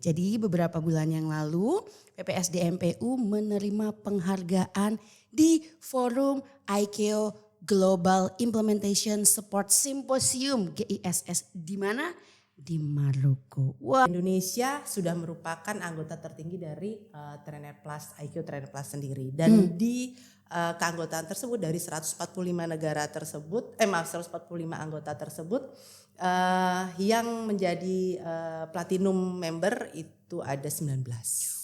Jadi beberapa bulan yang lalu PPSDMPU menerima penghargaan di Forum ICAO Global Implementation Support Symposium GISS di mana? Di Maroko. Wah. Indonesia sudah merupakan anggota tertinggi dari Trainer Plus, ICAO Trainer Plus sendiri. Dan di keanggotaan tersebut dari 145 negara tersebut, 145 anggota tersebut yang menjadi platinum member itu ada 19.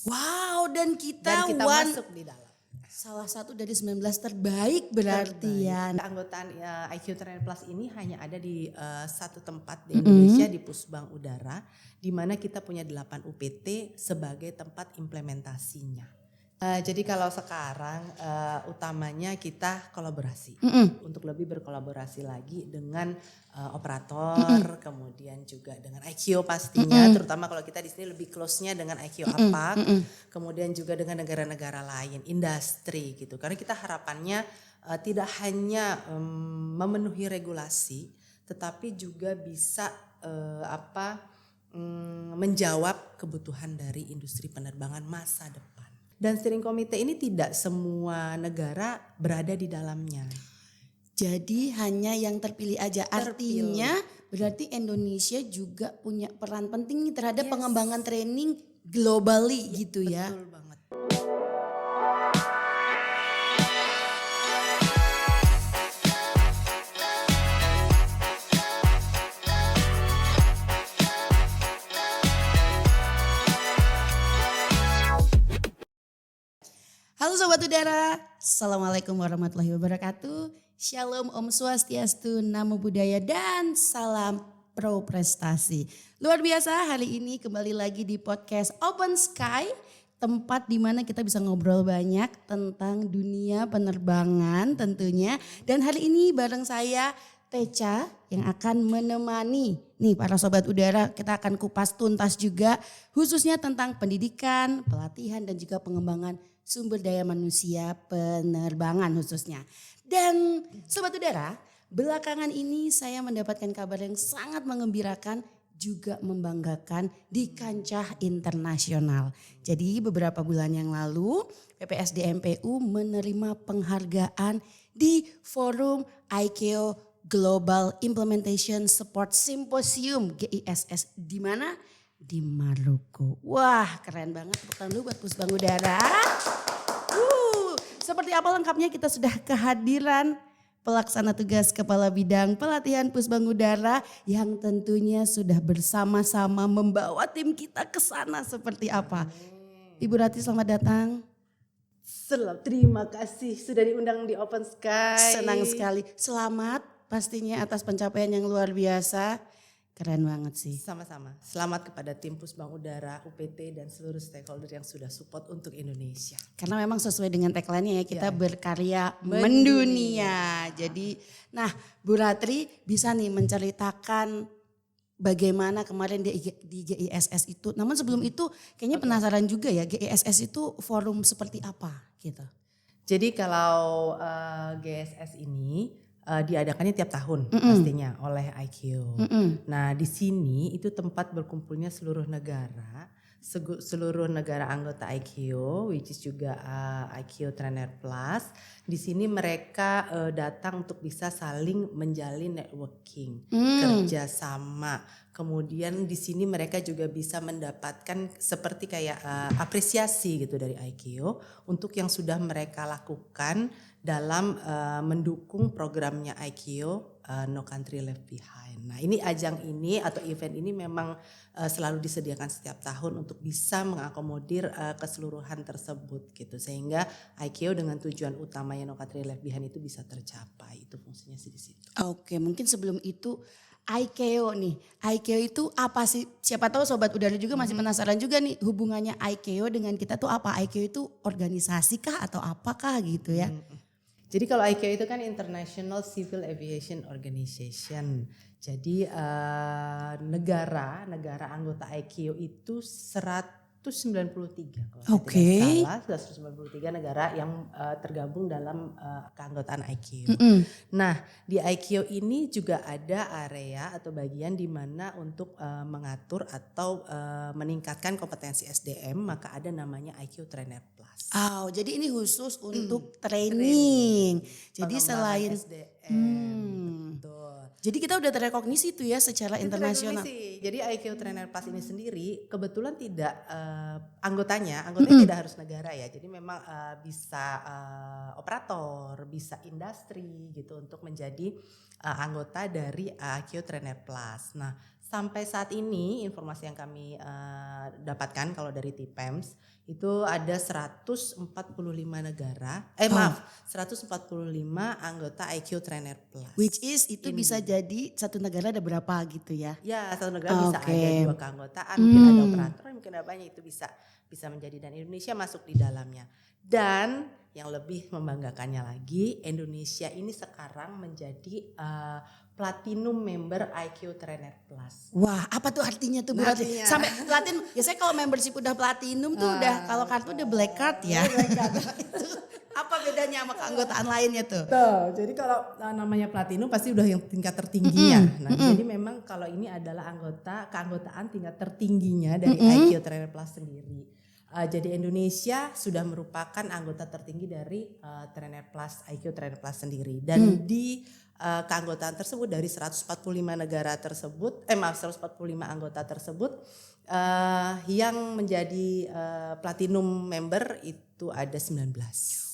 Wow, dan kita masuk di dalam. Salah satu dari 19 terbaik berarti ya. Keanggotaan ICAO Trainer Plus ini hanya ada di satu tempat di Indonesia di Pusbang Udara, di mana kita punya 8 UPT sebagai tempat implementasinya. Jadi kalau sekarang utamanya kita kolaborasi untuk lebih berkolaborasi lagi dengan operator, kemudian juga dengan ICAO pastinya, terutama kalau kita di sini lebih close-nya dengan ICAO APAC, kemudian juga dengan negara-negara lain, industri gitu. Karena kita harapannya tidak hanya memenuhi regulasi, tetapi juga bisa menjawab kebutuhan dari industri penerbangan masa depan. Dan steering committee ini tidak semua negara berada di dalamnya. Jadi hanya yang terpilih aja. Artinya berarti Indonesia juga punya peran penting nih terhadap pengembangan training globally gitu ya. Betul banget. Halo Sobat Udara, Assalamualaikum warahmatullahi wabarakatuh. Shalom Om Swastiastu, Namo Buddhaya dan salam pro prestasi. Luar biasa, hari ini kembali lagi di podcast Open Sky, tempat di mana kita bisa ngobrol banyak tentang dunia penerbangan tentunya. Dan hari ini bareng saya Teca yang akan menemani nih para Sobat Udara, kita akan kupas tuntas juga khususnya tentang pendidikan, pelatihan dan juga pengembangan sumber daya manusia penerbangan khususnya. Dan Sobat Udara, belakangan ini saya mendapatkan kabar yang sangat mengembirakan juga membanggakan di kancah internasional. Jadi beberapa bulan yang lalu PPSDMPU menerima penghargaan di Forum ICAO Global Implementation Support Symposium GISS di mana? Di Maroko. Wah, keren banget, tepuk tangan dulu buat Pusbang Udara. Seperti apa lengkapnya kita sudah kehadiran pelaksana tugas Kepala Bidang Pelatihan Pusbang Udara yang tentunya sudah bersama-sama membawa tim kita ke sana seperti apa. Ibu Rati selamat datang. Terima kasih sudah diundang di Open Sky. Senang sekali. Selamat pastinya atas pencapaian yang luar biasa. Keren banget sih. Sama-sama. Selamat kepada tim Pusbang Udara, UPT dan seluruh stakeholder yang sudah support untuk Indonesia. Karena memang sesuai dengan tagline-nya ya, kita berkarya mendunia. Jadi nah Bu Ratri bisa nih menceritakan bagaimana kemarin di GISS itu. Namun sebelum itu kayaknya penasaran juga ya, GISS itu forum seperti apa gitu. Jadi kalau GISS ini diadakannya tiap tahun pastinya oleh ICAO. Nah di sini itu tempat berkumpulnya seluruh negara anggota ICAO, which is juga ICAO Trainer Plus. Di sini mereka datang untuk bisa saling menjalin networking, kerjasama. Kemudian di sini mereka juga bisa mendapatkan seperti kayak apresiasi gitu dari ICAO untuk yang sudah mereka lakukan dalam mendukung programnya ICAO No Country Left Behind. Nah ini ajang ini atau event ini memang selalu disediakan setiap tahun untuk bisa mengakomodir keseluruhan tersebut gitu. Sehingga ICAO dengan tujuan utamanya No Country Left Behind itu bisa tercapai. Itu fungsinya sih di situ. Oke, mungkin sebelum itu ICAO nih. ICAO itu apa sih? Siapa tahu Sobat Udara juga masih penasaran juga nih hubungannya ICAO dengan kita tuh apa? ICAO itu organisasi kah atau apakah gitu ya? Jadi kalau ICAO itu kan International Civil Aviation Organization. Jadi negara anggota ICAO itu 145 kalau saya Oke. tidak salah, 193 negara yang tergabung dalam keanggotaan ICAO. Nah, di ICAO ini juga ada area atau bagian di mana untuk mengatur atau meningkatkan kompetensi SDM, maka ada namanya ICAO Trainer Plus. Oh, jadi ini khusus untuk training. Jadi Pengembangan selain SDM, betul. Jadi kita udah terrekognisi tuh ya secara Itu internasional. rekognisi. Jadi ICAO Trainer Plus ini sendiri kebetulan tidak anggotanya tidak harus negara ya. Jadi memang bisa operator, bisa industri gitu untuk menjadi anggota dari ICAO Trainer Plus. Nah, sampai saat ini informasi yang kami dapatkan kalau dari TPEMS itu ada 145 negara, 145 anggota ICAO Trainer Plus. Which is itu bisa jadi satu negara ada berapa gitu ya? Ya, satu negara bisa ada 2 keanggotaan, mungkin ada operator, mungkin ada banyak, itu bisa menjadi, dan Indonesia masuk di dalamnya. Dan yang lebih membanggakannya lagi, Indonesia ini sekarang menjadi platinum member ICAO Trainer Plus. Wah, apa tuh artinya tuh Bu Ratri? Sampai platinum. Biasanya kalau membership udah platinum tuh udah, kalau kartu udah black card ya. Itu apa bedanya sama keanggotaan lainnya tuh? Tuh, jadi kalau namanya platinum pasti udah yang tingkat tertingginya. Jadi memang kalau ini adalah keanggotaan tingkat tertingginya dari ICAO Trainer Plus sendiri. Jadi Indonesia sudah merupakan anggota tertinggi dari Trainer Plus, ICAO Trainer Plus sendiri. Dan di keanggotaan tersebut dari 145 negara tersebut, 145 anggota tersebut, yang menjadi platinum member itu ada 19.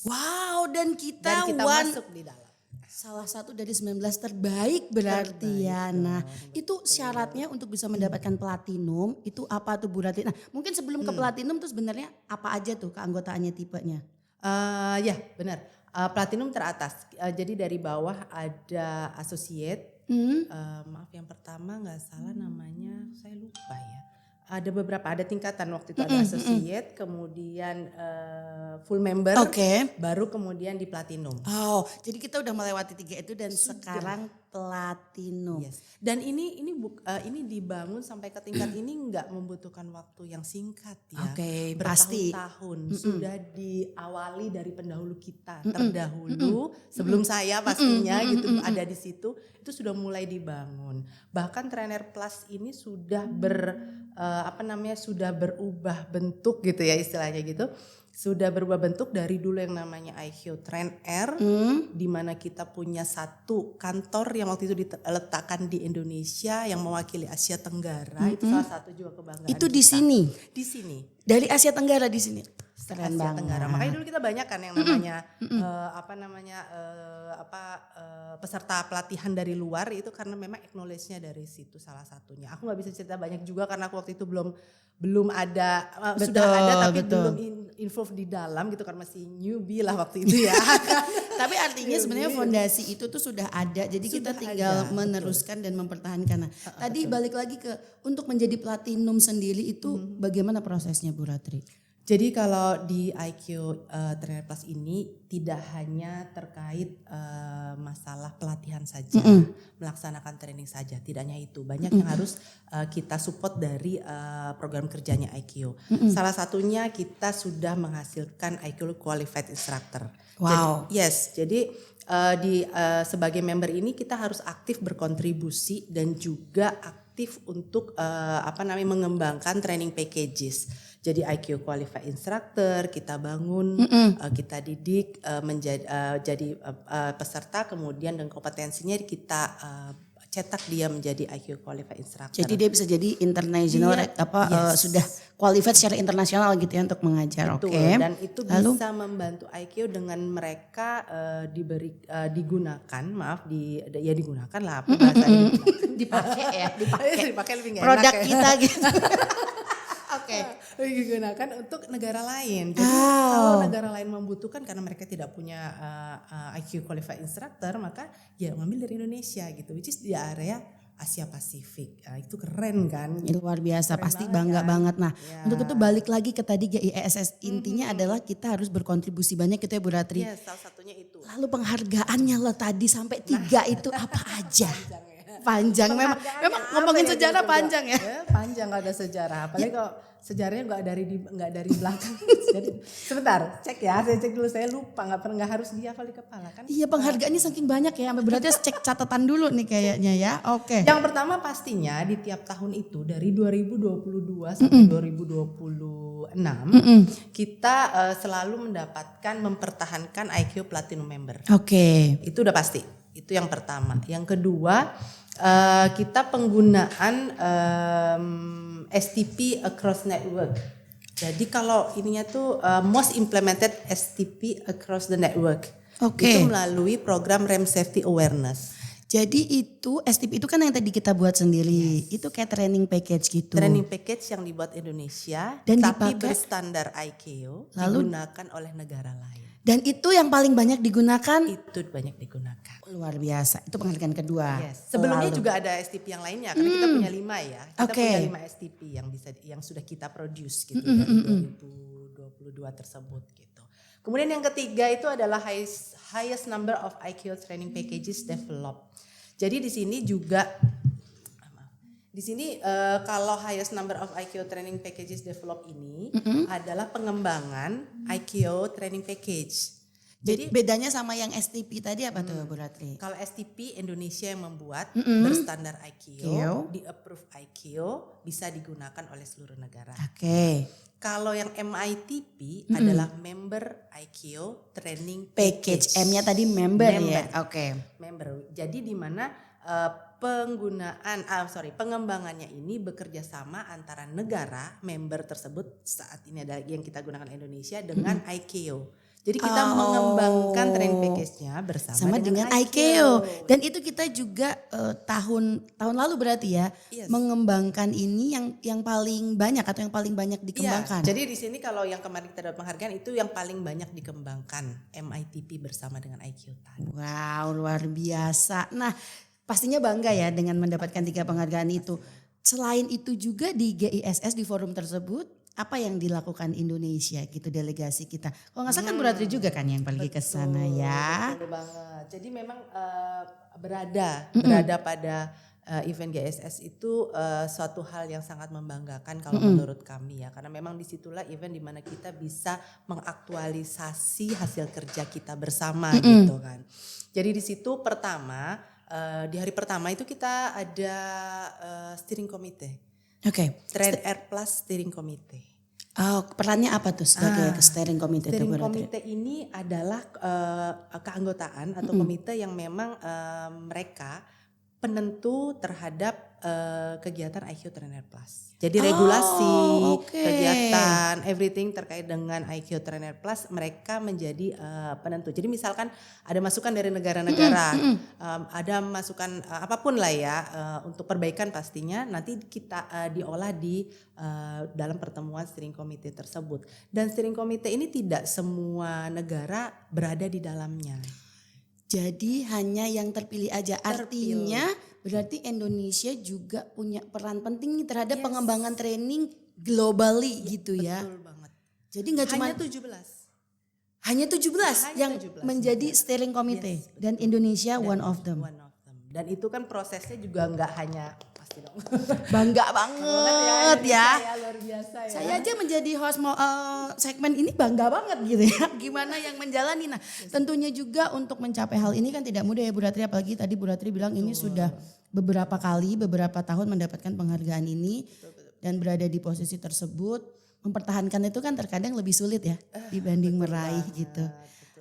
Wow, dan kita masuk di dalam. Salah satu dari 19 terbaik berarti ya. Nah, itu syaratnya untuk bisa mendapatkan platinum itu apa tuh Bu Ratri? Nah, mungkin sebelum ke platinum tuh sebenarnya apa aja tuh keanggotaannya tipenya? Ya, benar. Platinum teratas. Jadi dari bawah ada associate. Maaf, yang pertama nggak salah namanya saya lupa ya. Ada beberapa, ada tingkatan waktu itu, ada associate, kemudian full member, baru kemudian di platinum. Oh, jadi kita udah melewati 3 itu dan sekarang platinum. Yes. Dan ini dibangun sampai ke tingkat ini nggak membutuhkan waktu yang singkat ya. Bertahun-tahun sudah diawali dari pendahulu kita terdahulu, sebelum saya pastinya gitu ada di situ, itu sudah mulai dibangun. Bahkan Trainer Plus ini sudah sudah berubah bentuk gitu ya istilahnya gitu. Sudah berubah bentuk dari dulu yang namanya ICAO Trainer, di mana kita punya satu kantor yang waktu itu diletakkan di Indonesia yang mewakili Asia Tenggara. Itu salah satu juga kebanggaan. Itu di sini. Di sini. Dari Asia Tenggara di sini. Keren Asia banget. Tenggara. Makanya dulu kita banyak kan yang namanya peserta pelatihan dari luar itu karena memang acknowledge-nya dari situ salah satunya. Aku nggak bisa cerita banyak juga karena aku waktu itu belum ada, sudah ada tapi belum involve di dalam gitu kan, masih newbie lah waktu itu ya. Tapi artinya sebenarnya fondasi itu tuh sudah ada, jadi kita tinggal meneruskan dan mempertahankan. Nah, tadi balik lagi ke untuk menjadi platinum sendiri itu bagaimana prosesnya Bu Ratri? Jadi kalau di ICAO Trainer Plus ini tidak hanya terkait masalah pelatihan saja, melaksanakan training saja, tidak hanya itu. Banyak yang harus kita support dari program kerjanya ICAO. Salah satunya kita sudah menghasilkan ICAO Qualified Instructor. Wow. Jadi sebagai member ini kita harus aktif berkontribusi dan juga aktif untuk mengembangkan training packages. Jadi ICAO Qualified Instructor kita bangun, kita didik jadi peserta, kemudian dengan kompetensinya kita cetak dia menjadi ICAO Qualified Instructor. Jadi dia bisa jadi international sudah qualified secara internasional gitu ya untuk mengajar. Oke. Dan itu bisa membantu ICAO dengan mereka digunakan lah apa bahasanya dipakai lebih nggak enak produk kita gitu. Digunakan untuk negara lain. Jadi kalau negara lain membutuhkan karena mereka tidak punya ICAO Qualified Instructor, maka ya ngambil dari Indonesia gitu, which is di area Asia Pasifik. Itu keren kan? Luar biasa, keren pasti bangga banget. Nah, untuk itu balik lagi ke tadi GISS, intinya adalah kita harus berkontribusi banyak gitu ya Bu Ratri. Yes, salah satunya itu. Lalu penghargaannya lah tadi sampai 3 itu apa aja? Panjang memang ngomongin sejarah panjang ya. Panjang, gak ada sejarah. Apalagi kalau sejarahnya nggak dari belakang. Jadi sebentar, cek ya, saya cek dulu, saya lupa, nggak harus dihafal di kepala kan. Iya, penghargaannya saking banyak ya, berarti harus cek catatan dulu nih kayaknya ya. Oke. Yang pertama pastinya di tiap tahun itu dari 2022 sampai 2026 kita selalu mempertahankan IQ Platinum Member. Oke. Itu udah pasti. Itu yang pertama. Yang kedua, kita penggunaan STP across network. Jadi kalau ininya tuh most implemented STP across the network. Oke. Itu melalui program RAM Safety Awareness. Jadi itu STP itu kan yang tadi kita buat sendiri. Itu kayak training package gitu. Training package yang dibuat Indonesia Dan tapi dipakai, berstandar ICAO, lalu digunakan oleh negara lain. Dan itu yang paling banyak digunakan. Itu banyak digunakan. Luar biasa. Itu penghargaan kedua. Yes. Sebelumnya Lalu juga ada STP yang lainnya karena kita punya 5 ya. Kita Oke. punya 5 STP yang sudah kita produce gitu dari 2022 tersebut gitu. Kemudian yang ketiga itu adalah highest number of IQ training packages developed. Jadi di sini juga kalau highest number of IQ training packages developed ini adalah pengembangan IQ training package. Jadi bedanya sama yang STP tadi apa tuh Bu Ratri? Kalau STP Indonesia yang membuat berstandar IQ, di approve IQ bisa digunakan oleh seluruh negara. Oke. Kalau yang MITP adalah Member IQ Training Package. Package. M-nya tadi member ya. Oke. Member. Jadi di mana pengembangannya ini bekerja sama antara negara member tersebut, saat ini ada yang kita gunakan Indonesia dengan ICAO. Jadi kita mengembangkan training package-nya bersama dengan ICAO. Dan itu kita juga tahun lalu berarti ya, Yes. mengembangkan ini yang paling banyak atau yang paling banyak dikembangkan. Iya, jadi di sini kalau yang kemarin kita dapat penghargaan itu yang paling banyak dikembangkan MITP bersama dengan IQ tadi. Wow, luar biasa. Nah, pastinya bangga ya dengan mendapatkan 3 penghargaan itu. Selain itu juga di GISS di forum tersebut, apa yang dilakukan Indonesia gitu delegasi kita? Kalau nggak salah kan Bu Ratri juga kan yang pergi ke sana ya. Betul banget. Jadi memang berada pada event GSS itu suatu hal yang sangat membanggakan kalau menurut kami ya, karena memang disitulah event dimana kita bisa mengaktualisasi hasil kerja kita bersama gitu kan. Jadi di situ pertama di hari pertama itu kita ada steering committee. Oke. Train Air Plus Steering Committee. Oh, perannya apa tuh sebagai steering committee? Steering Committee ini adalah keanggotaan atau komite yang memang mereka penentu terhadap kegiatan IQ Trainer Plus. Jadi regulasi, kegiatan, everything terkait dengan IQ Trainer Plus mereka menjadi penentu. Jadi misalkan ada masukan dari negara-negara, ada masukan apapun lah ya untuk perbaikan pastinya nanti kita diolah di dalam pertemuan steering committee tersebut. Dan steering committee ini tidak semua negara berada di dalamnya. Jadi hanya yang terpilih aja. Artinya berarti Indonesia juga punya peran penting terhadap pengembangan training globally gitu ya. Betul banget. Jadi nggak cuma hanya 17 yang 17 menjadi steering committee dan Indonesia one of them. Dan itu kan prosesnya juga nggak hanya pasti dong. Bangga banget ya. Luar biasa ya. Saya aja menjadi host segmen ini bangga banget gitu ya. Gimana yang menjalani. Nah tentunya juga untuk mencapai hal ini kan tidak mudah ya Bu Ratri. Apalagi tadi Bu Ratri bilang ini sudah beberapa tahun mendapatkan penghargaan ini. Dan berada di posisi tersebut. Mempertahankan itu kan terkadang lebih sulit ya dibanding meraih gitu.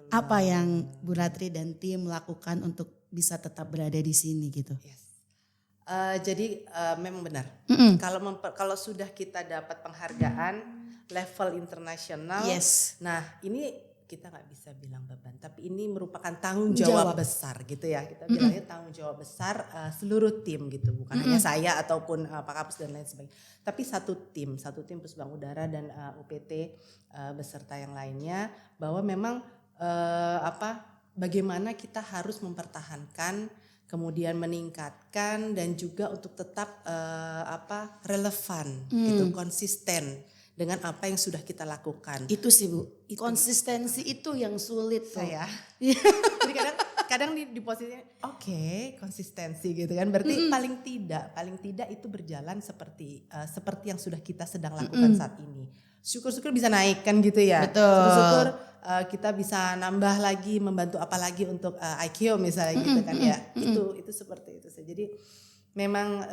Apa yang Bu Ratri dan tim lakukan untuk bisa tetap berada di sini gitu? Jadi memang benar. Kalau sudah kita dapat penghargaan level internasional, nah ini kita nggak bisa bilang beban, tapi ini merupakan tanggung jawab besar gitu ya. Kita bilangnya tanggung jawab besar seluruh tim gitu, bukan hanya saya ataupun Pak Kapus dan lain sebagainya, tapi satu tim Pusbang Udara dan UPT beserta yang lainnya, bahwa memang bagaimana kita harus mempertahankan, kemudian meningkatkan dan juga untuk tetap relevan, gitu, konsisten dengan apa yang sudah kita lakukan. Itu sih Bu, konsistensi itu yang sulit saya. Jadi kadang kadang di posisinya konsistensi gitu kan. Berarti paling tidak itu berjalan seperti yang sudah kita sedang lakukan saat ini. Syukur-syukur bisa naik kan gitu ya. Betul. Syukur-syukur kita bisa nambah lagi, membantu apa lagi untuk IKEO misalnya gitu kan ya. Itu seperti itu. Jadi memang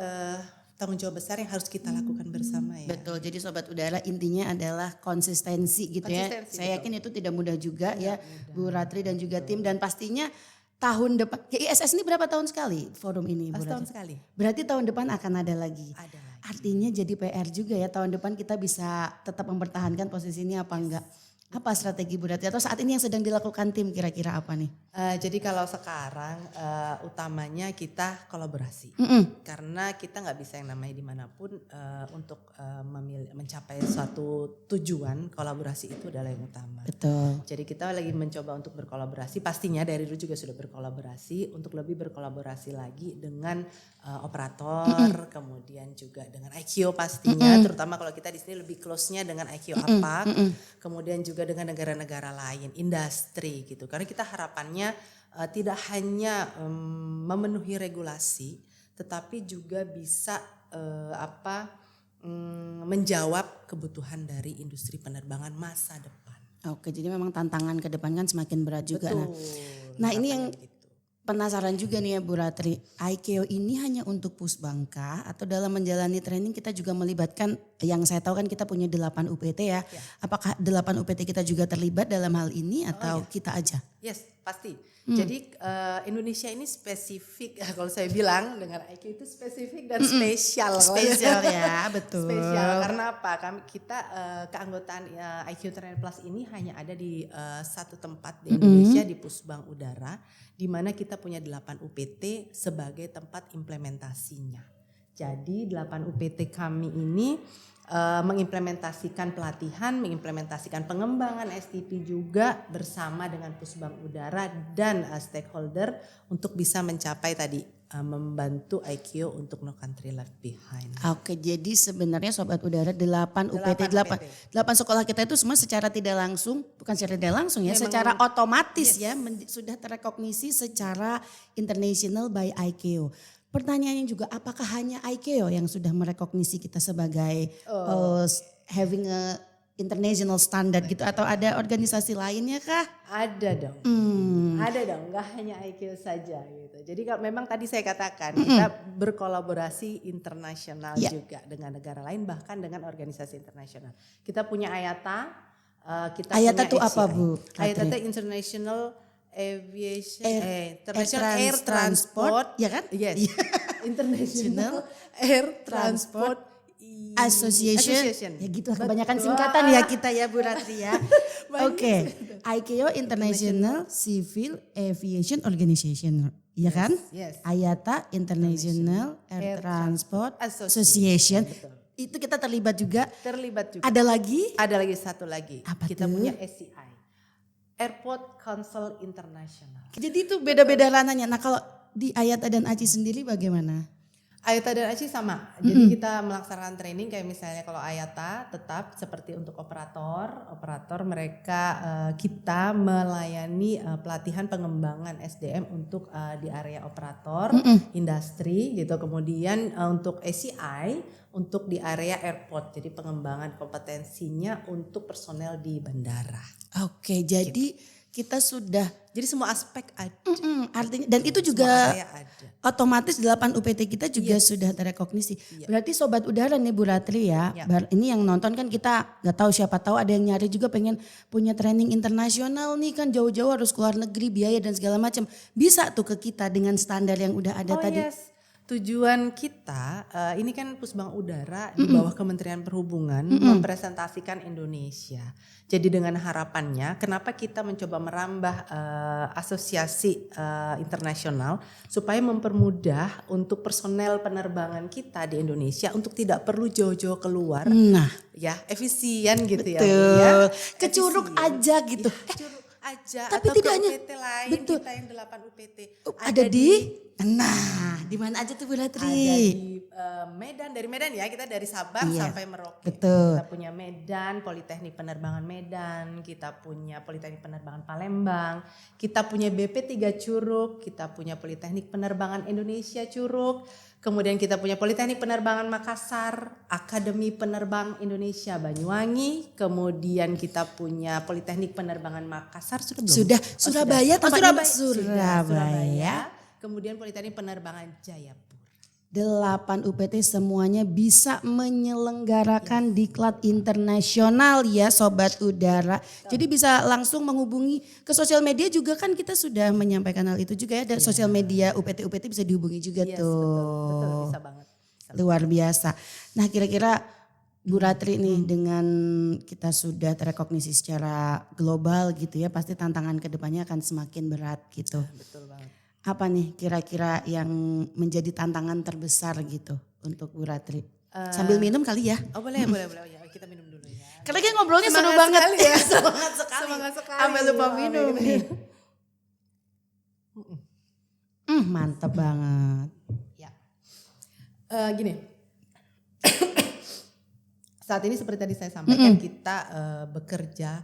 tanggung jawab besar yang harus kita lakukan bersama ya. Betul, jadi Sobat Udara intinya adalah konsistensi gitu ya. Saya yakin itu tidak mudah juga ya Bu Ratri dan juga tim. Dan pastinya tahun depan, ISS ini berapa tahun sekali forum ini Bu Ratri? Tahun sekali. Berarti tahun depan akan ada lagi. Ada lagi. Artinya jadi PR juga ya, tahun depan kita bisa tetap mempertahankan posisi ini apa enggak. Apa strategi Bu Ratri atau saat ini yang sedang dilakukan tim kira-kira apa nih? Jadi kalau sekarang utamanya kita kolaborasi. Karena kita nggak bisa yang namanya dimanapun untuk mencapai suatu tujuan, kolaborasi itu adalah yang utama. Betul. Jadi kita lagi mencoba untuk berkolaborasi, pastinya dari dulu juga sudah berkolaborasi, untuk lebih berkolaborasi lagi dengan operator, kemudian juga dengan IKEO pastinya, terutama kalau kita di sini lebih close-nya dengan IKEO APAC, kemudian juga dengan negara-negara lain, industri gitu. Karena kita harapannya tidak hanya memenuhi regulasi, tetapi juga bisa menjawab kebutuhan dari industri penerbangan masa depan. Oke, jadi memang tantangan ke depan kan semakin berat juga. Betul. Nah ini yang penasaran juga nih ya Bu Ratri, IKEO ini hanya untuk Pusbangkah atau dalam menjalani training kita juga melibatkan, yang saya tahu kan kita punya 8 UPT ya. Apakah 8 UPT kita juga terlibat dalam hal ini atau kita aja? Yes, pasti. Jadi Indonesia ini spesifik, kalau saya bilang dengan IKEO itu spesifik dan spesial. Spesial ya, betul. Spesial karena apa? Kita keanggotaan IKEO Trainer Plus ini hanya ada di satu tempat di Indonesia, di Pusbang Udara, di mana kita punya 8 UPT sebagai tempat implementasinya. Jadi 8 UPT kami ini mengimplementasikan pelatihan, mengimplementasikan pengembangan STP juga bersama dengan Pusbang Udara dan stakeholder untuk bisa mencapai tadi membantu IKEO untuk No Country Left Behind. Oke, jadi sebenarnya Sobat Udara 8 UPT, 8 sekolah kita itu semua secara tidak langsung, bukan secara tidak langsung ya, secara otomatis ya sudah terrekognisi secara international by IKEO. Pertanyaannya juga, apakah hanya IKEO yang sudah merekognisi kita sebagai having a international standard gitu, atau ada organisasi lainnya kah? Ada dong, ada dong, nggak hanya IKEO saja gitu. Jadi memang tadi saya katakan kita berkolaborasi internasional juga dengan negara lain, bahkan dengan organisasi internasional. Kita punya IATA, IATA itu apa Bu? IATA International Aviation, International Air Transport, ya kan? Yes. International Air Transport Association. Ya gitu lah, kebanyakan singkatan ya kita ya Bu Ratri ya. Oke, IKEO International Civil Aviation Organization, ya kan? Yes. IATA International Air Transport Association. Itu kita terlibat juga. Ada lagi? Ada lagi satu lagi. Apa kita tuh? punya SCI. Airport Council International. Jadi itu beda-beda ranahnya. Nah kalau di IATA dan ACI sendiri bagaimana? IATA dan ACI sama. Jadi kita melaksanakan training kayak misalnya kalau IATA tetap seperti untuk operator mereka kita melayani pelatihan pengembangan SDM untuk di area operator, industri gitu. Kemudian untuk ACI untuk di area airport. Jadi pengembangan kompetensinya untuk personel di bandara. Oke, jadi kita sudah, jadi semua aspek ada. Artinya dan itu juga otomatis 8 UPT kita juga sudah terrekognisi. Berarti Sobat Udara nih Bu Ratri ya. Ini yang nonton kan kita nggak tahu, siapa tahu ada yang nyari juga pengen punya training internasional nih kan, jauh-jauh harus keluar negeri, biaya dan segala macam. Bisa tuh ke kita dengan standar yang udah ada tadi. Yes. Tujuan kita ini kan Pusbang Udara di bawah Kementerian Perhubungan mempresentasikan Indonesia. Jadi dengan harapannya kenapa kita mencoba merambah asosiasi internasional supaya mempermudah untuk personel penerbangan kita di Indonesia untuk tidak perlu jauh-jauh keluar. Nah, ya efisien gitu ya. Betul. Kecuruk aja gitu. Kecuruk aja tapi atau tidak hanya UPT lain, betul. kita yang 8 UPT ada di Nah, di mana aja tuh Bu Ada Ratri? di Medan, dari Medan ya, kita dari Sabang Iya, sampai Merauke. betul. Kita punya Medan, Politeknik Penerbangan Medan, kita punya Politeknik Penerbangan Palembang, kita punya BP 3 Curug, kita punya Politeknik Penerbangan Indonesia Curug, kemudian kita punya Politeknik Penerbangan Makassar, Akademi Penerbang Indonesia Banyuwangi, kemudian kita punya Politeknik Penerbangan Makassar sudah belum? Sudah, Surabaya sudah. tempatnya Sudah, Surabaya. Kemudian Politeknik Penerbangan Jayapura. 8 UPT semuanya bisa menyelenggarakan diklat internasional ya Sobat Udara. Jadi bisa langsung menghubungi ke sosial media juga kan kita sudah menyampaikan hal itu juga ya. Dan sosial media UPT-UPT bisa dihubungi juga Yes, tuh. betul, bisa banget. Luar biasa. Nah kira-kira Bu Ratri nih dengan kita sudah terrekognisi secara global gitu ya. Pasti tantangan kedepannya akan semakin berat gitu. Betul banget. Apa nih kira-kira yang menjadi tantangan terbesar gitu untuk Bu Ratri? Sambil minum kali ya. Oh boleh. Ya, kita minum dulu ya. Karena kita ngobrolnya seru Semangat banget. sekali ya. Semangat sekali. Sampai lupa minum nih. Mantep banget. Ya. Gini. Saat ini seperti tadi saya sampaikan kita bekerja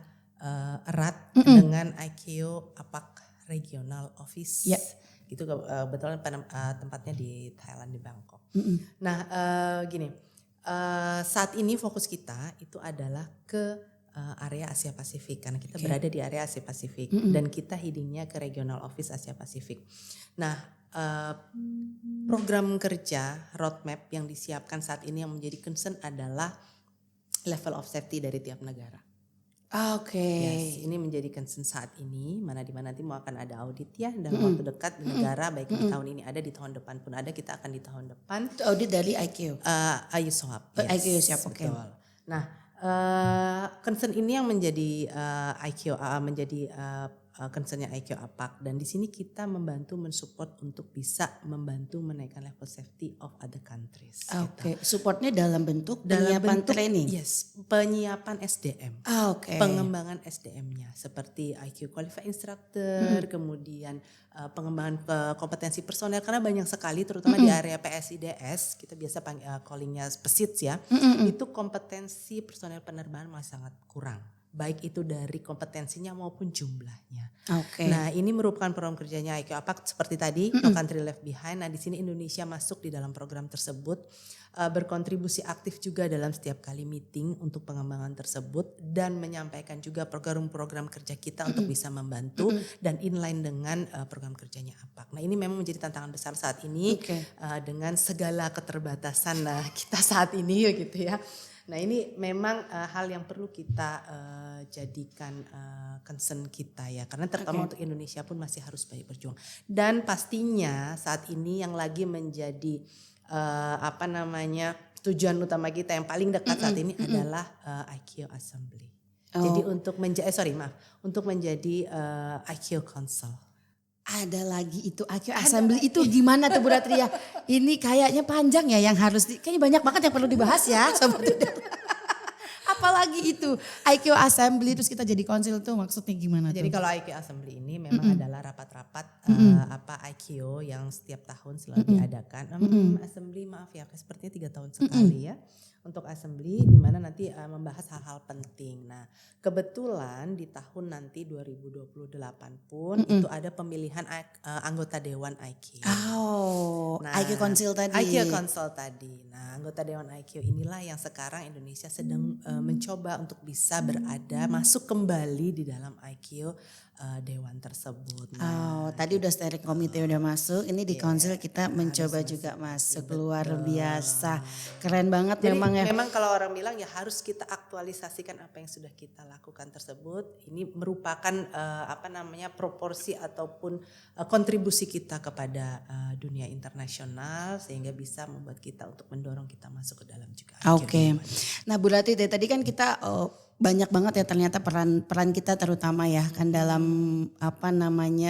erat dengan IKEO APAC Regional Office. Ya. Gitu kebetulan tempatnya di Thailand di Bangkok. Nah gini, saat ini fokus kita itu adalah ke area Asia Pasifik karena kita berada di area Asia Pasifik dan kita headingnya ke Regional Office Asia Pasifik. Nah program kerja roadmap yang disiapkan saat ini yang menjadi concern adalah level of safety dari tiap negara. Oke. Yes, ini menjadi concern saat ini, mana di mana nanti mau akan ada audit ya dalam waktu dekat di negara, baik di tahun ini ada, di tahun depan pun ada, kita akan di tahun depan. Itu audit dari IQ. IUSOAP. IQ siap, oke. Betul. Nah, concern ini yang menjadi menjadi concernnya IQ APAC dan di sini kita membantu mensupport untuk bisa membantu menaikkan level safety of other countries. Oke, supportnya dalam bentuk penyiapan training. Yes, penyiapan SDM. Oke. Pengembangan SDM-nya seperti IQ Qualified Instructor, kemudian pengembangan kompetensi personel karena banyak sekali terutama di area PSIDS kita biasa callingnya PESIDS ya, itu kompetensi personel penerbangan masih sangat kurang. Baik itu dari kompetensinya maupun jumlahnya. Oke. Nah, ini merupakan program kerjanya IQ APAC seperti tadi, No Country Left Behind. Nah, di sini Indonesia masuk di dalam program tersebut, berkontribusi aktif juga dalam setiap kali meeting untuk pengembangan tersebut dan menyampaikan juga program-program kerja kita untuk bisa membantu dan inline dengan program kerjanya APAC. Nah, ini memang menjadi tantangan besar saat ini dengan segala keterbatasan kita saat ini gitu ya. Nah ini memang hal yang perlu kita jadikan concern kita ya karena terutama untuk Indonesia pun masih harus banyak berjuang dan pastinya saat ini yang lagi menjadi tujuan utama kita yang paling dekat saat ini adalah IQ Assembly. Jadi untuk menjadi IQ Council. Ada lagi itu IQ Assembly itu gimana tuh Bu Ratri ya? Ini kayaknya panjang ya yang harus kayaknya banyak banget yang perlu dibahas ya Sobat Udara. Apalagi itu IQ Assembly terus kita jadi konsil tuh maksudnya gimana tuh? Jadi kalau IQ Assembly ini memang adalah rapat-rapat IQ yang setiap tahun selalu diadakan. Assembly maaf ya sepertinya 3 tahun sekali ya. Untuk assembly di mana nanti membahas hal-hal penting. Nah, kebetulan di tahun nanti 2028 pun itu ada pemilihan anggota dewan IQ. IQ Council tadi. IQ Council tadi. Nah, anggota dewan IQ inilah yang sekarang Indonesia sedang mencoba untuk bisa berada masuk kembali di dalam IQ dewan tersebut. Nah, tadi udah steering committee udah masuk, ini di council kita mencoba juga masuk. Luar biasa. Keren banget. Jadi, memang ya. Memang kalau orang bilang ya harus kita aktualisasikan apa yang sudah kita lakukan tersebut. Ini merupakan proporsi ataupun kontribusi kita kepada dunia internasional sehingga bisa membuat kita untuk mendorong kita masuk ke dalam juga. Oke. Nah, Bu Ratri tadi kan kita banyak banget ya ternyata peran kita terutama ya kan dalam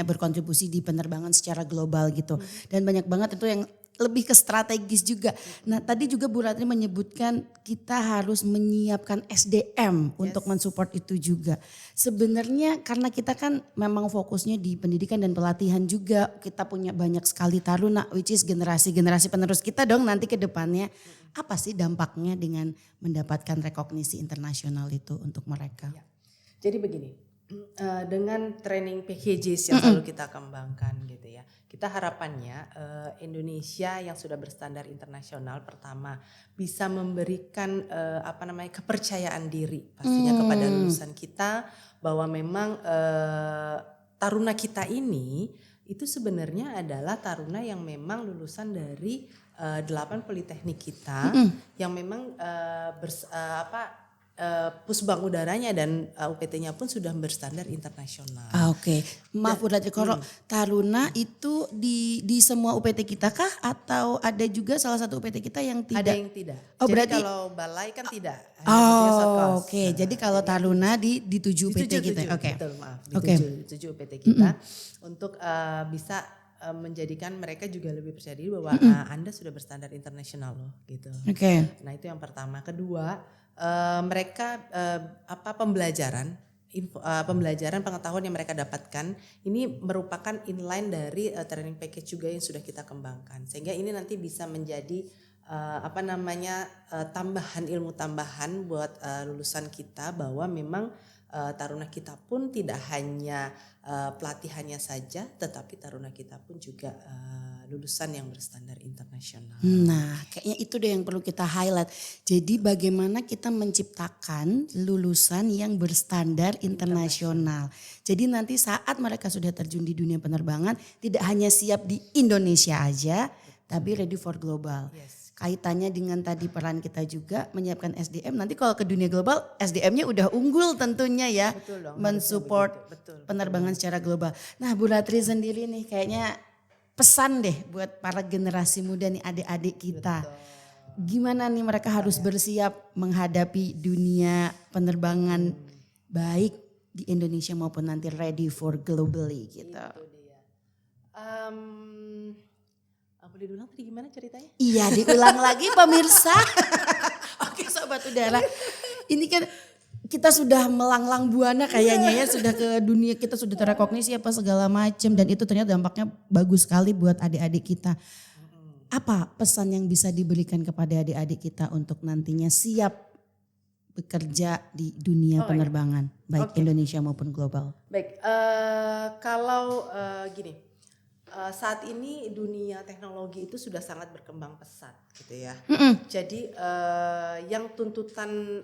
berkontribusi di penerbangan secara global gitu. Dan banyak banget itu yang lebih ke strategis juga. Nah tadi juga Bu Ratri menyebutkan kita harus menyiapkan SDM untuk mensupport itu juga. Sebenarnya karena kita kan memang fokusnya di pendidikan dan pelatihan juga. Kita punya banyak sekali taruna which is generasi-generasi penerus kita dong nanti ke depannya. Apa sih dampaknya dengan mendapatkan rekognisi internasional itu untuk mereka? Ya. Jadi begini, dengan training packages yang selalu kita kembangkan gitu ya. Kita harapannya Indonesia yang sudah berstandar internasional pertama bisa memberikan kepercayaan diri pastinya kepada lulusan kita bahwa memang taruna kita ini itu sebenarnya adalah taruna yang memang lulusan dari 8 politeknik kita yang memang Pusbang udaranya dan UPT-nya pun sudah berstandar internasional. Oke. Maaf Bu Ratri Koro, taruna itu di semua UPT kita kah atau ada juga salah satu UPT kita yang tidak? Ada yang tidak. Oh, jadi berarti kalau balai kan tidak. Oke. Jadi kalau taruna di 7 UPT kita. Oke. Betul, maaf. Di 7 UPT kita untuk bisa menjadikan mereka juga lebih percaya diri bahwa Anda sudah berstandar internasional loh gitu. Oke. Nah, itu yang pertama. Kedua, mereka pembelajaran pengetahuan yang mereka dapatkan ini merupakan inline dari training package juga yang sudah kita kembangkan sehingga ini nanti bisa menjadi tambahan ilmu tambahan buat lulusan kita bahwa memang taruna kita pun tidak hanya pelatihannya saja tetapi taruna kita pun juga lulusan yang berstandar internasional. Nah, kayaknya itu deh yang perlu kita highlight. Jadi bagaimana kita menciptakan lulusan yang berstandar internasional. Jadi nanti saat mereka sudah terjun di dunia penerbangan tidak hanya siap di Indonesia aja, tapi ready for global. Yes. Kaitannya dengan tadi peran kita juga menyiapkan SDM. Nanti kalau ke dunia global SDM-nya udah unggul tentunya ya. Betul dong, mensupport penerbangan secara global. Nah Bu Ratri sendiri nih kayaknya pesan deh buat para generasi muda nih adik-adik kita. Betul. Gimana nih mereka harus bersiap menghadapi dunia penerbangan baik di Indonesia maupun nanti ready for globally gitu. Itu dia. Boleh diulang tadi gimana ceritanya? Iya diulang lagi pemirsa. Oke Sobat Udara. Ini kan kita sudah melanglang buana kayaknya ya. Sudah ke dunia kita sudah terrekognisi apa segala macam. Dan itu ternyata dampaknya bagus sekali buat adik-adik kita. Apa pesan yang bisa diberikan kepada adik-adik kita untuk nantinya siap bekerja di dunia penerbangan. Baik Indonesia maupun global. Baik, kalau gini. Saat ini dunia teknologi itu sudah sangat berkembang pesat gitu ya. Jadi yang tuntutan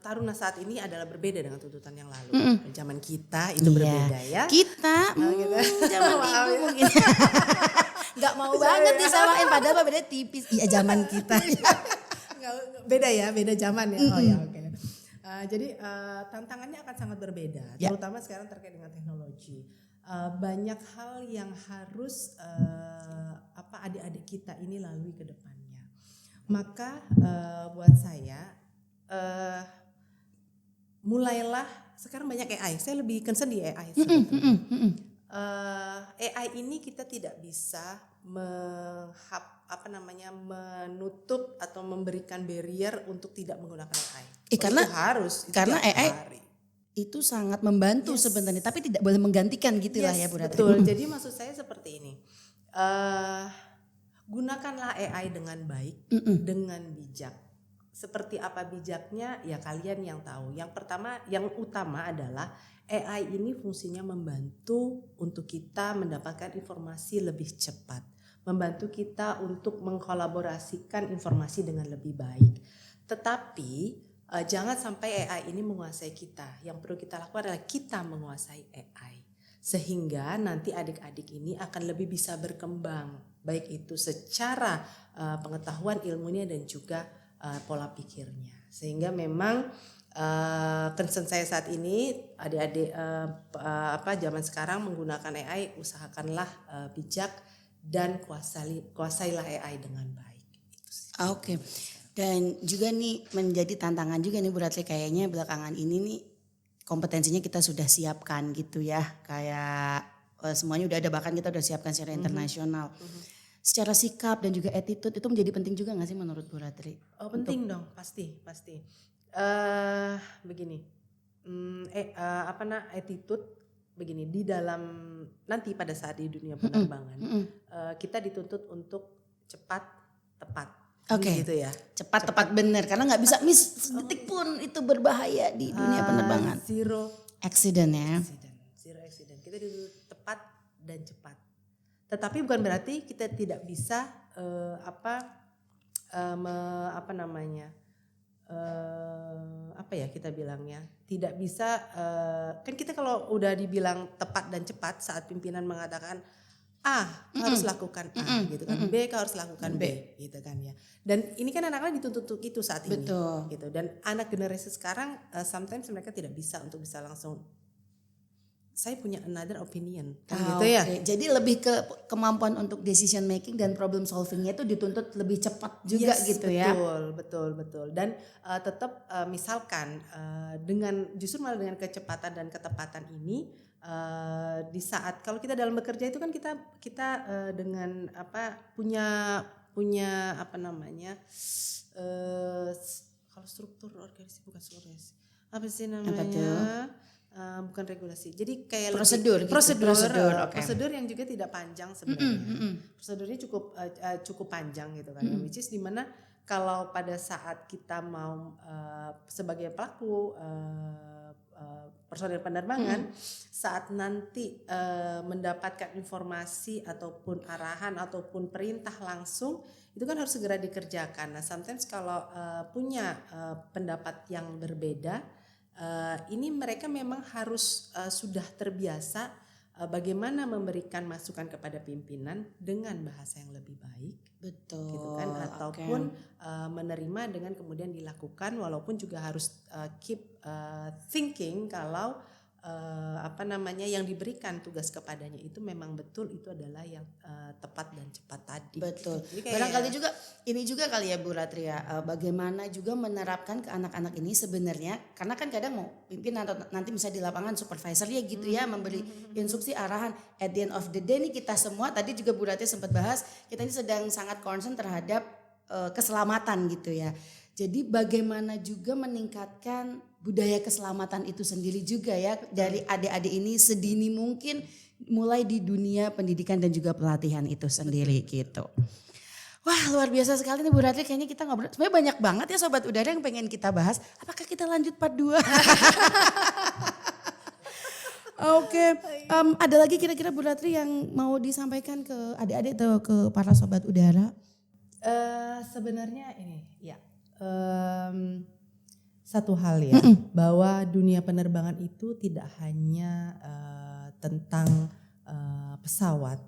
taruna saat ini adalah berbeda dengan tuntutan yang lalu. Zaman kita itu berbeda ya. Kita zaman ibu mungkin. Gak mau banget disamain padahal beda tipis. Iya zaman kita. Beda zaman ya. Oh ya oke. Jadi tantangannya akan sangat berbeda. Terutama sekarang terkait dengan teknologi. Banyak hal yang harus adik-adik kita ini lalui ke depannya. Maka buat saya mulailah sekarang banyak AI. Saya lebih concern di AI sebetulnya. AI ini kita tidak bisa menutup atau memberikan barrier untuk tidak menggunakan AI. Karena AI itu sangat membantu sebenarnya, tapi tidak boleh menggantikan gitulah ya Bu Ratri. Betul, jadi maksud saya seperti ini, gunakanlah AI dengan baik, dengan bijak. Seperti apa bijaknya ya kalian yang tahu. Yang utama adalah AI ini fungsinya membantu untuk kita mendapatkan informasi lebih cepat. Membantu kita untuk mengkolaborasikan informasi dengan lebih baik. Tetapi jangan sampai AI ini menguasai kita. Yang perlu kita lakukan adalah kita menguasai AI. Sehingga nanti adik-adik ini akan lebih bisa berkembang. Baik itu secara pengetahuan ilmunya dan juga pola pikirnya. Sehingga memang concern saya saat ini adik-adik zaman sekarang menggunakan AI, usahakanlah bijak dan kuasailah AI dengan baik. Oke. Dan juga nih menjadi tantangan juga nih Bu Ratri kayaknya belakangan ini nih kompetensinya kita sudah siapkan gitu ya. Kayak semuanya udah ada bahkan kita udah siapkan secara internasional. secara sikap dan juga attitude itu menjadi penting juga nggak sih menurut Bu Ratri? Oh penting dong, pasti. Begini, attitude begini di dalam nanti pada saat di dunia penerbangan kita dituntut untuk cepat, tepat. Oke. Gitu ya. Cepat, tepat, benar karena nggak bisa miss sedetik pun itu berbahaya di dunia penerbangan. Zero accident ya. Zero accident. Kita dituntut tepat dan cepat. Tetapi bukan berarti kita tidak bisa kita bilangnya tidak bisa kan kita kalau udah dibilang tepat dan cepat saat pimpinan mengatakan A harus lakukan A gitu kan, B kau harus lakukan B gitu kan ya. Dan ini kan anak-anak dituntut untuk itu saat ini. Betul. Gitu. Dan anak generasi sekarang sometimes mereka tidak bisa untuk bisa langsung saya punya another opinion gitu ya. Jadi lebih ke kemampuan untuk decision making dan problem solvingnya itu dituntut lebih cepat juga gitu ya. Betul. Dan tetap misalkan justru malah dengan kecepatan dan ketepatan ini di saat kalau kita dalam bekerja itu kan kita dengan punya kalau struktur organisasi bukan struktur apa sih namanya? Bukan regulasi. Jadi kayak prosedur yang juga tidak panjang sebenarnya. Prosedurnya cukup panjang gitu kan. Which is dimana kalau pada saat kita mau sebagai pelaku personil penerbangan saat nanti mendapatkan informasi ataupun arahan ataupun perintah langsung itu kan harus segera dikerjakan. Nah, sometimes kalau punya pendapat yang berbeda ini mereka memang harus sudah terbiasa bagaimana memberikan masukan kepada pimpinan dengan bahasa yang lebih baik, betul, gitu kan, ataupun menerima dengan kemudian dilakukan, walaupun juga harus keep thinking kalau yang diberikan tugas kepadanya itu memang betul itu adalah yang tepat dan cepat tadi. Betul. Barangkali juga ini juga kali ya Bu Ratri ya, bagaimana juga menerapkan ke anak-anak ini sebenarnya karena kan kadang mau pimpin atau nanti bisa di lapangan supervisor ya gitu ya memberi instruksi arahan. At the end of the day nih kita semua tadi juga Bu Ratri sempat bahas kita ini sedang sangat concern terhadap keselamatan gitu ya. Jadi bagaimana juga meningkatkan budaya keselamatan itu sendiri juga ya dari adik-adik ini sedini mungkin mulai di dunia pendidikan dan juga pelatihan itu sendiri gitu. Wah luar biasa sekali nih Bu Ratri, kayaknya kita ngobrol sebenarnya banyak banget ya Sobat Udara yang pengen kita bahas. Apakah kita lanjut part 2? Oke, ada lagi kira-kira Bu Ratri yang mau disampaikan ke adik-adik atau ke para Sobat Udara? Sebenarnya ini ya. Satu hal ya, bahwa dunia penerbangan itu tidak hanya tentang pesawat,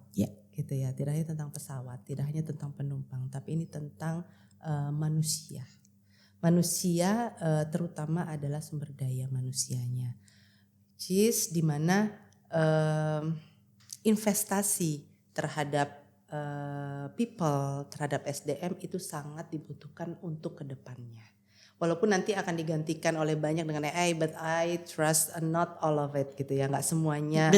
gitu ya, tidak hanya tentang pesawat, tidak hanya tentang penumpang, tapi ini tentang manusia. Manusia terutama adalah sumber daya manusianya, di mana investasi terhadap people, terhadap SDM itu sangat dibutuhkan untuk kedepannya. Walaupun nanti akan digantikan oleh banyak dengan AI, but I trust not all of it gitu ya, nggak semuanya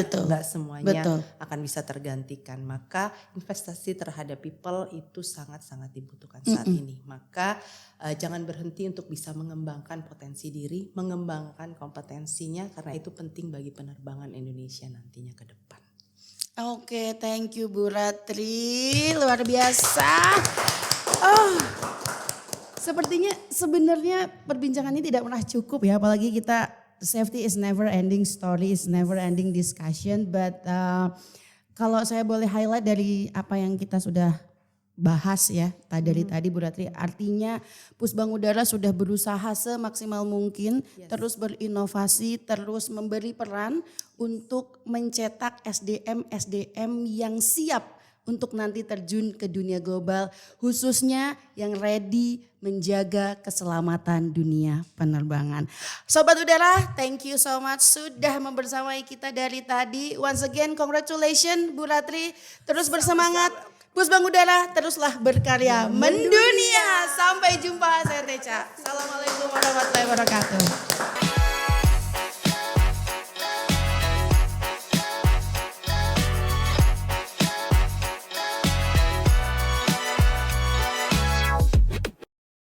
akan bisa tergantikan. Maka investasi terhadap people itu sangat-sangat dibutuhkan saat ini. Maka jangan berhenti untuk bisa mengembangkan potensi diri, mengembangkan kompetensinya karena itu penting bagi penerbangan Indonesia nantinya ke depan. Oke, thank you Bu Ratri, luar biasa. Sepertinya sebenarnya perbincangan ini tidak pernah cukup ya, apalagi kita safety is never ending story, is never ending discussion. But kalau saya boleh highlight dari apa yang kita sudah bahas ya dari tadi Bu Ratri, artinya Pusbang Udara sudah berusaha semaksimal mungkin terus berinovasi, terus memberi peran untuk mencetak SDM yang siap untuk nanti terjun ke dunia global, khususnya yang ready menjaga keselamatan dunia penerbangan. Sobat Udara, thank you so much sudah membersamai kita dari tadi. Once again, congratulations Bu Ratri, terus bersemangat. Pusbang Udara, teruslah berkarya mendunia. Sampai jumpa, saya Teca. Assalamualaikum warahmatullahi wabarakatuh.